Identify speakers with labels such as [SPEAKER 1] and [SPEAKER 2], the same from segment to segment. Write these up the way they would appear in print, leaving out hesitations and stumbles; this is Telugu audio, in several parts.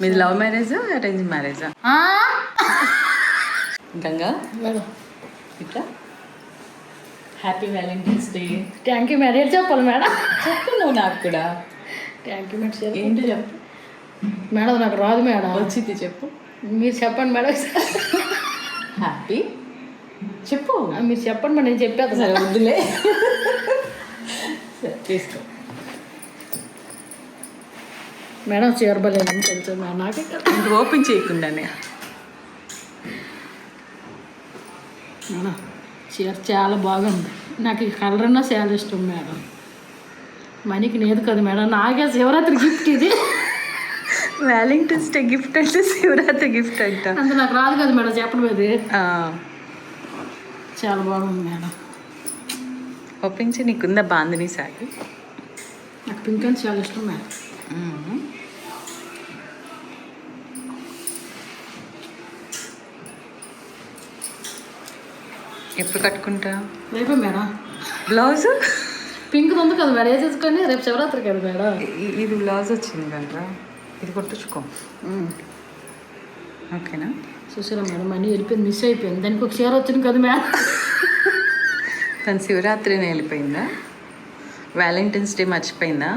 [SPEAKER 1] మీది లవ్ మ్యారేజా అరేంజ్ మ్యారేజా? గంగా ఇట్లా happy Valentine's day.
[SPEAKER 2] Thank you madam. చెప్పాలి మేడం.
[SPEAKER 1] చెప్పు నువ్వు నాకు కూడా.
[SPEAKER 2] Thank you madam.
[SPEAKER 1] ఏంటి చెప్పు
[SPEAKER 2] మేడం నాకు రాదు మేడం.
[SPEAKER 1] వచ్చింది చెప్పు.
[SPEAKER 2] మీరు చెప్పండి మేడం.
[SPEAKER 1] హ్యాపీ చెప్పు.
[SPEAKER 2] మీరు చెప్పండి మేడం. నేను చెప్పేది
[SPEAKER 1] సరే వద్దులే. సరే తీసుకో
[SPEAKER 2] మేడం. చేరబలేదని తెలుసు మేడం. నాకే
[SPEAKER 1] ఇంక ఓపెన్ చేయకుండానే.
[SPEAKER 2] మేడం చీర చాలా బాగుంది. నాకు ఈ కలర్ అన్నా చాలా ఇష్టం మేడం. మనీకి లేదు కదా మేడం. నాకే శివరాత్రి గిఫ్ట్ ఇది.
[SPEAKER 1] వ్యాలంటైన్స్ డే గిఫ్ట్ అంటే శివరాత్రి గిఫ్ట్ అంట.
[SPEAKER 2] అంత నాకు రాదు కదా మేడం చెప్పడం. అది చాలా బాగుంది మేడం.
[SPEAKER 1] ఓపెన్ చేయి. నీకుందా బాందిని సాగి?
[SPEAKER 2] నాకు పింక్ అంటే చాలా ఇష్టం మేడం.
[SPEAKER 1] ఎప్పుడు కట్టుకుంటా?
[SPEAKER 2] రేపే మేడం.
[SPEAKER 1] బ్లౌజ్
[SPEAKER 2] పింక్ ఉంది కదా మేడం. వేసేసుకొని రేపు శివరాత్రి కదా మేడం.
[SPEAKER 1] ఇది బ్లౌజ్ వచ్చింది కదా, ఇది కుట్టించుకో. ఓకేనా?
[SPEAKER 2] చూసారా మేడం మనీ వెళ్ళిపోయింది. మిస్ అయిపోయింది. దానికి ఒక చీర వచ్చింది కదా మేడం.
[SPEAKER 1] తను శివరాత్రిని వెళ్ళిపోయిందా? వ్యాలంటైన్స్ డే మర్చిపోయిందా?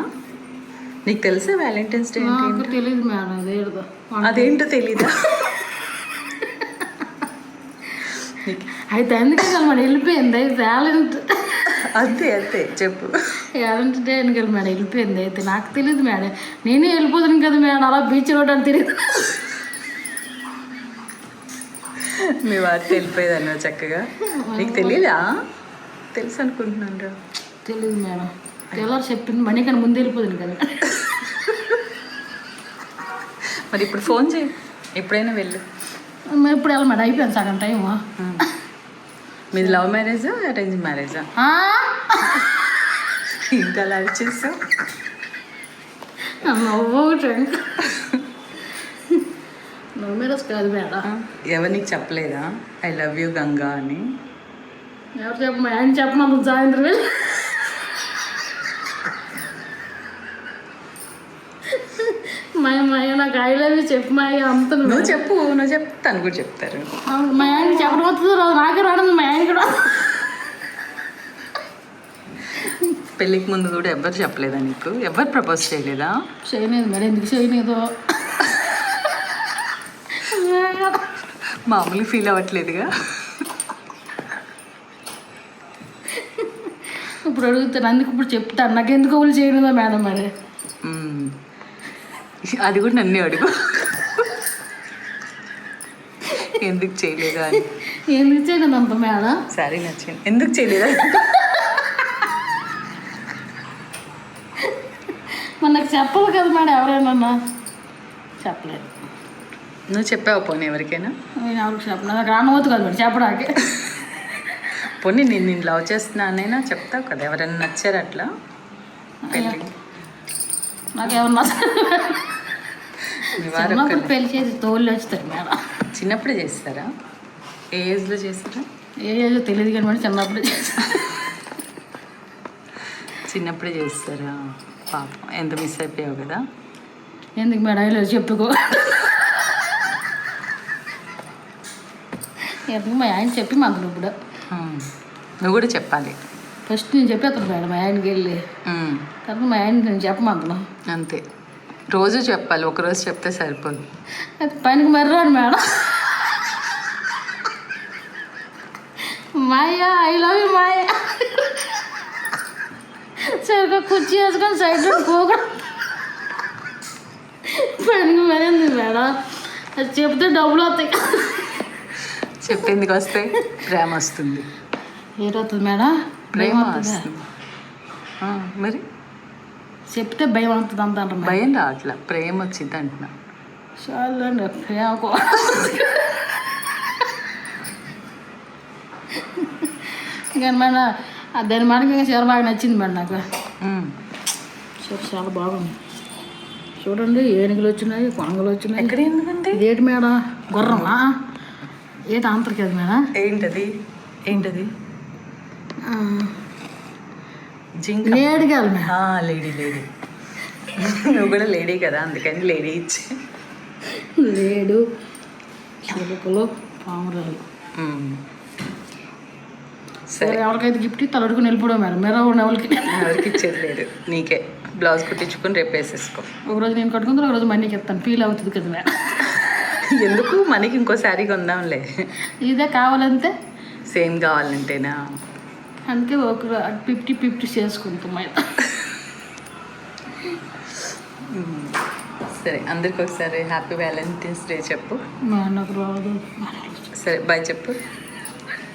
[SPEAKER 1] నీకు తెలుసా వ్యాలంటైన్స్ డే
[SPEAKER 2] నాకు తెలియదు మేడం. అదేదో
[SPEAKER 1] అదేంటో తెలీదా?
[SPEAKER 2] అయితే అందుకే కదా మేడం వెళ్ళిపోయింది. టాలెంట్
[SPEAKER 1] అంతే అంతే చెప్పు.
[SPEAKER 2] టాలెంట్ డే అని కదా మేడం వెళ్ళిపోయింది. అయితే నాకు తెలియదు మేడం. నేనే వెళ్ళిపోతున్నాను కదా మేడం. అలా బీచ్ రోడ్ అని తెలియదు.
[SPEAKER 1] మీ వారికి వెళ్ళిపోయేదన్నా చక్కగా. నీకు తెలీదా? తెలుసు అనుకుంటున్నాను.
[SPEAKER 2] తెలియదు మేడం. తెల్లారు చెప్పింది మనీ కానీ ముందు వెళ్ళిపోతుంది కదా.
[SPEAKER 1] మరి ఇప్పుడు ఫోన్ చేయి. ఎప్పుడైనా వెళ్ళు.
[SPEAKER 2] ఇప్పుడు వెళ్ళ మేడం. అయిపోయింది సగం టైము.
[SPEAKER 1] మీది లవ్ మ్యారేజా అరేంజ్ మ్యారేజా? ఇంకా అలా వచ్చేసావు.
[SPEAKER 2] లవ్ మ్యారేజ్ కాదు మేడం.
[SPEAKER 1] ఎవరు నీకు చెప్పలేదా ఐ లవ్ యూ గంగా అని?
[SPEAKER 2] ఎవరు చెప్ప ఆయన చెప్పను సాయంత్రం వెళ్ళి. మా నాకు ఐ లవ్ యూ చెప్పు మా అంత.
[SPEAKER 1] నువ్వు చెప్పు. నువ్వు చెప్తాను కూడా చెప్తారు.
[SPEAKER 2] మా ఆయనకి చెప్పడం వస్తుందో రాదు. నాకే రావడం. మా ఆయన కూడా
[SPEAKER 1] పెళ్ళికి ముందు కూడా ఎవరు చెప్పలేదా నీకు? ఎవరు ప్రపోజ్ చేయలేదా?
[SPEAKER 2] చేయలేదు మేడం. ఎందుకు చేయలేదు?
[SPEAKER 1] మామూలు ఫీల్ అవ్వట్లేదుగా?
[SPEAKER 2] ఇప్పుడు అడుగుతాను. అందుకు ఇప్పుడు చెప్తాను. నాకు ఎందుకు ఊళ్ళు చేయలేదా మేడం? మరి
[SPEAKER 1] అది కూడా నన్ను అడుగు. ఎందుకు చేయలేదా అని.
[SPEAKER 2] ఎందుకు చేయలేదు అంత మేడం?
[SPEAKER 1] సరే నచ్చింది. ఎందుకు చేయలేదా?
[SPEAKER 2] మరి నాకు చెప్పాలి కదా మేడం. ఎవరైనా చెప్పలేదు.
[SPEAKER 1] నువ్వు చెప్పావు పోనీ ఎవరికైనా?
[SPEAKER 2] నేను ఎవరికి చెప్పను. నాకు రానవద్దు కదా మేడం చెప్పడానికి.
[SPEAKER 1] పోనీ నేను లవ్ చేస్తున్నానైనా చెప్తావు కదా. ఎవరైనా నచ్చారు అట్లా పెళ్ళి?
[SPEAKER 2] నాకు ఎవరు
[SPEAKER 1] చిన్నప్పుడు
[SPEAKER 2] పెళ్లి చేసి తోళ్ళు వచ్చుతారు మేడం.
[SPEAKER 1] చిన్నప్పుడే చేస్తారా? ఏ ఏజ్లో చేస్తారా?
[SPEAKER 2] ఏ ఏజో తెలియదు కానీ మేడం చిన్నప్పుడే చేస్తారు.
[SPEAKER 1] చిన్నప్పుడే చేస్తారా? పాపం ఎంత మిస్ అయిపోయావు కదా.
[SPEAKER 2] ఎందుకు మేడం ఇలా చెప్పుకో. ఎందుకు మా ఆయన చెప్పి మందులు ఇప్పుడు.
[SPEAKER 1] నువ్వు కూడా చెప్పాలి.
[SPEAKER 2] ఫస్ట్ నేను చెప్పేస్తాను మేడం మా ఆయనకి వెళ్ళి. తర్వాత మా ఆయన నేను చెప్పమంటున్నా.
[SPEAKER 1] అంతే. రోజు చెప్పాలి. ఒకరోజు చెప్తే సరిపోదు.
[SPEAKER 2] అది పైనకి మర్రాడు madam. Maya I love you Maya. సరిగ్గా కుర్చీ వేసుకొని సైడ్లో పోకూడదు. పైనకి మరింది మేడం. అది చెప్తే డబ్బులు వస్తాయి.
[SPEAKER 1] చెప్పేందుకు వస్తే ప్రేమ వస్తుంది.
[SPEAKER 2] ఏదవుతుంది మేడం?
[SPEAKER 1] ప్రేమ వస్తుంది. మరి
[SPEAKER 2] చెప్తే భయం అవుతుంది అంత అంటారు.
[SPEAKER 1] భయం రావట్లా, ప్రేమ వచ్చింది అంటున్నా.
[SPEAKER 2] చాలండి ప్రేమ. కానీ మేడం దాని మనకి ఇంకా చీర బాగా నచ్చింది మేడం నాకు. చీర చాలా బాగుంది. చూడండి ఏనుగులు వచ్చినాయి, కొంగలు వచ్చినాయి.
[SPEAKER 1] ఎక్కడ ఎందుకంటే
[SPEAKER 2] ఇదేంటి మేడం? గుర్రమా? ఏంటి ఆంతర్ కదా మేడం?
[SPEAKER 1] ఏంటది? ఏంటది? జింక.
[SPEAKER 2] లేడీ కాదు మేడం.
[SPEAKER 1] లేడీ. నువ్వు కూడా లేడీ కదా, అందుకని లేడీ ఇచ్చి.
[SPEAKER 2] లేడు చిలుకలు పామురాలు.
[SPEAKER 1] సరే,
[SPEAKER 2] ఎవరికైతే గిఫ్ట్ ఇస్తే అడుగుని వెళ్ళిపోవడం మేడం. మీరు ఎవరికి
[SPEAKER 1] ఎవరికి ఇచ్చేది లేదు, నీకే బ్లౌజ్ కుట్టించుకొని రేపు వేసేసుకో.
[SPEAKER 2] ఒకరోజు నేను కట్టుకుంటాను, ఒకరోజు మనీకి ఇస్తాను. ఫీల్ అవుతుంది కదా మేడం.
[SPEAKER 1] ఎందుకు, మనకి ఇంకో శారీ కొందాంలే.
[SPEAKER 2] ఇదే కావాలంటే
[SPEAKER 1] సేమ్ కావాలంటేనా?
[SPEAKER 2] అందుకే ఒక 50-50 చేసుకుంటాం మేడం.
[SPEAKER 1] సరే, అందరికి ఒకసారి హ్యాపీ వ్యాలంటైన్స్ డే చెప్పు.
[SPEAKER 2] నాకు రాదు.
[SPEAKER 1] సరే, బాయ్ చెప్పు.